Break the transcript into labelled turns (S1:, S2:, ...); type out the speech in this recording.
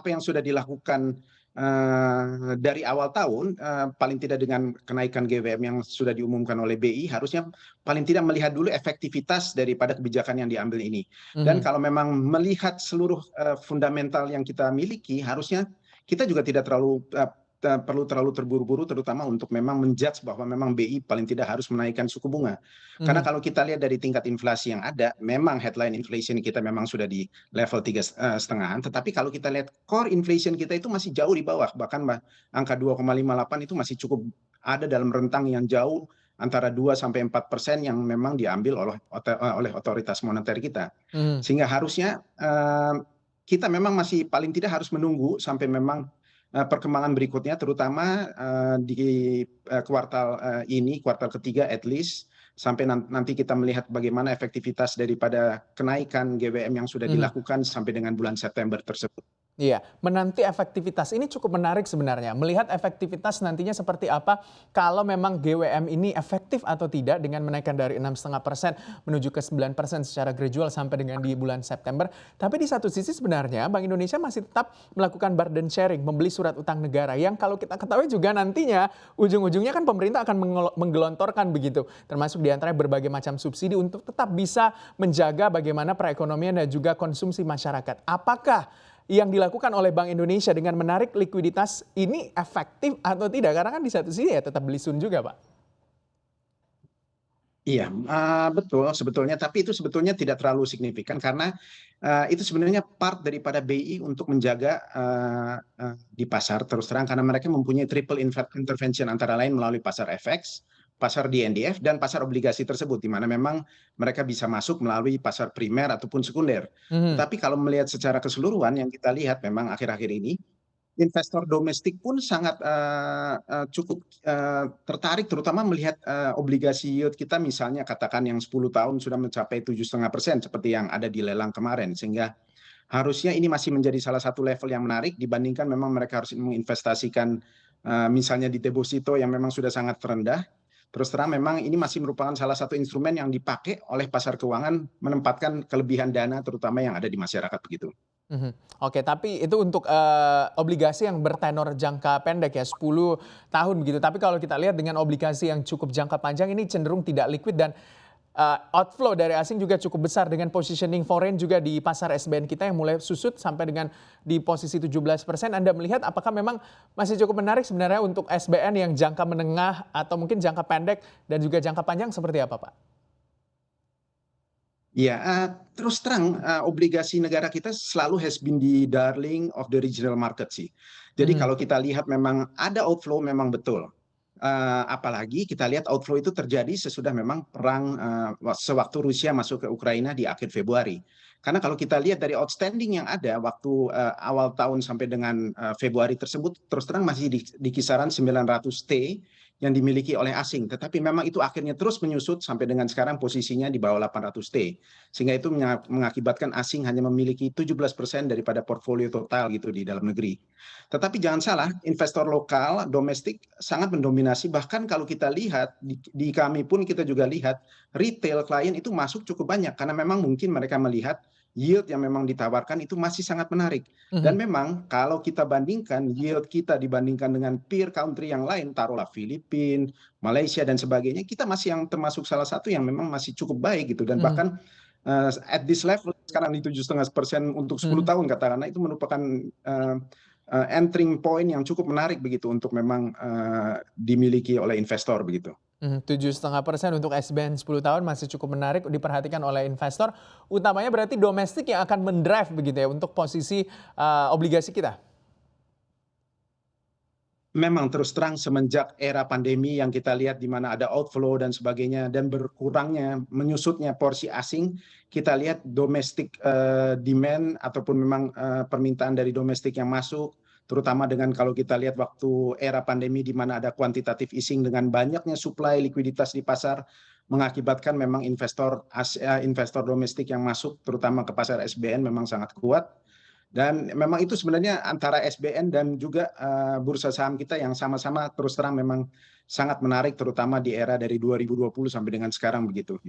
S1: apa yang sudah dilakukan dari awal tahun, paling tidak dengan kenaikan GWM yang sudah diumumkan oleh BI, harusnya paling tidak melihat dulu efektivitas daripada kebijakan yang diambil ini. Dan
S2: Mhm.
S1: kalau memang melihat seluruh fundamental yang kita miliki, harusnya kita juga tidak terlalu perlu terlalu terburu-buru, terutama untuk memang menjudge bahwa memang BI paling tidak harus menaikkan suku bunga. Karena
S2: Mhm.
S1: kalau kita lihat dari tingkat inflasi yang ada, memang headline inflation kita memang sudah di level 3,5-an, tetapi kalau kita lihat core inflation kita itu masih jauh di bawah, bahkan angka 2,58 itu masih cukup ada dalam rentang yang jauh antara 2 sampai 4% yang memang diambil oleh otoritas moneter kita.
S2: Mhm.
S1: Sehingga harusnya kita memang masih paling tidak harus menunggu sampai memang perkembangan berikutnya, terutama di kuartal ini, kuartal ketiga at least, sampai nanti kita melihat bagaimana efektivitas daripada kenaikan GWM yang sudah
S2: Mhm.
S1: dilakukan sampai dengan bulan September tersebut.
S2: Iya, menanti efektivitas ini cukup menarik sebenarnya. Melihat efektivitas nantinya seperti apa kalau memang GWM ini efektif atau tidak dengan menaikkan dari 6,5% menuju ke 9% secara gradual sampai dengan di bulan September. Tapi di satu sisi sebenarnya Bank Indonesia masih tetap melakukan burden sharing, membeli surat utang negara yang kalau kita ketahui juga nantinya ujung-ujungnya kan pemerintah akan menggelontorkan begitu. Termasuk diantaranya berbagai macam subsidi untuk tetap bisa menjaga bagaimana perekonomian dan juga konsumsi masyarakat. Apakah yang dilakukan oleh Bank Indonesia dengan menarik likuiditas ini efektif atau tidak? Karena kan di satu sisi ya tetap beli sun juga, Pak.
S1: Iya, betul sebetulnya, tapi itu sebetulnya tidak terlalu signifikan karena itu sebenarnya part daripada BI untuk menjaga di pasar terus terang, karena mereka mempunyai triple intervention, antara lain melalui pasar FX, pasar DNDF, dan pasar obligasi tersebut, di mana memang mereka bisa masuk melalui pasar primer ataupun sekunder.
S2: Mhm.
S1: Tetapi kalau melihat secara keseluruhan yang kita lihat memang akhir-akhir ini, investor domestik pun sangat cukup tertarik, terutama melihat obligasi yield kita, misalnya katakan yang 10 tahun sudah mencapai 7,5% seperti yang ada di lelang kemarin, sehingga harusnya ini masih menjadi salah satu level yang menarik dibandingkan memang mereka harus menginvestasikan misalnya di deposito yang memang sudah sangat rendah. Terus terang memang ini masih merupakan salah satu instrumen yang dipakai oleh pasar keuangan menempatkan kelebihan dana terutama yang ada di masyarakat begitu.
S2: Mhm. Oke, tapi itu untuk, obligasi yang bertenor jangka pendek ya, 10 tahun begitu. Tapi kalau kita lihat dengan obligasi yang cukup jangka panjang ini cenderung tidak liquid dan, outflow dari asing juga cukup besar dengan positioning foreign juga di pasar SBN kita yang mulai susut sampai dengan di posisi 17%. Anda melihat apakah memang masih cukup menarik sebenarnya untuk SBN yang jangka menengah atau mungkin jangka pendek dan juga jangka panjang seperti apa, Pak?
S1: Ya, terus terang, obligasi negara kita selalu has been the darling of the regional market sih. Jadi
S2: Mhm.
S1: kalau kita lihat memang ada outflow memang betul. Apalagi kita lihat outflow itu terjadi sesudah memang perang, sewaktu Rusia masuk ke Ukraina di akhir Februari. Karena kalau kita lihat dari outstanding yang ada waktu awal tahun sampai dengan Februari tersebut, terus terang masih di kisaran 900 T yang dimiliki oleh asing. Tetapi memang itu akhirnya terus menyusut sampai dengan sekarang posisinya di bawah 800 T. Sehingga itu mengakibatkan asing hanya memiliki 17% daripada portfolio total gitu di dalam negeri. Tetapi jangan salah, investor lokal, domestik sangat mendominasi. Bahkan kalau kita lihat, di kami pun kita juga lihat, retail klien itu masuk cukup banyak. Karena memang mungkin mereka melihat yield yang memang ditawarkan itu masih sangat menarik. Dan
S2: Mhm.
S1: memang kalau kita bandingkan, yield kita dibandingkan dengan peer country yang lain, taruhlah Filipina, Malaysia, dan sebagainya, kita masih yang termasuk salah satu yang memang masih cukup baik gitu. Dan
S2: Mhm.
S1: bahkan at this level sekarang di 7,5% untuk 10
S2: Mhm.
S1: tahun katakanlah, itu merupakan entering point yang cukup menarik begitu untuk memang dimiliki oleh investor begitu.
S2: 7,5% untuk SBN 10 tahun masih cukup menarik diperhatikan oleh investor, utamanya berarti domestik yang akan mendrive begitu ya untuk posisi, obligasi kita?
S1: Memang terus terang semenjak era pandemi yang kita lihat di mana ada outflow dan sebagainya dan berkurangnya, menyusutnya porsi asing, kita lihat domestik demand ataupun memang permintaan dari domestik yang masuk, terutama dengan kalau kita lihat waktu era pandemi di mana ada quantitative easing dengan banyaknya supply likuiditas di pasar, mengakibatkan memang investor domestik yang masuk terutama ke pasar SBN memang sangat kuat. Dan memang itu sebenarnya antara SBN dan juga bursa saham kita yang sama-sama terus terang memang sangat menarik, terutama di era dari 2020 sampai dengan sekarang begitu.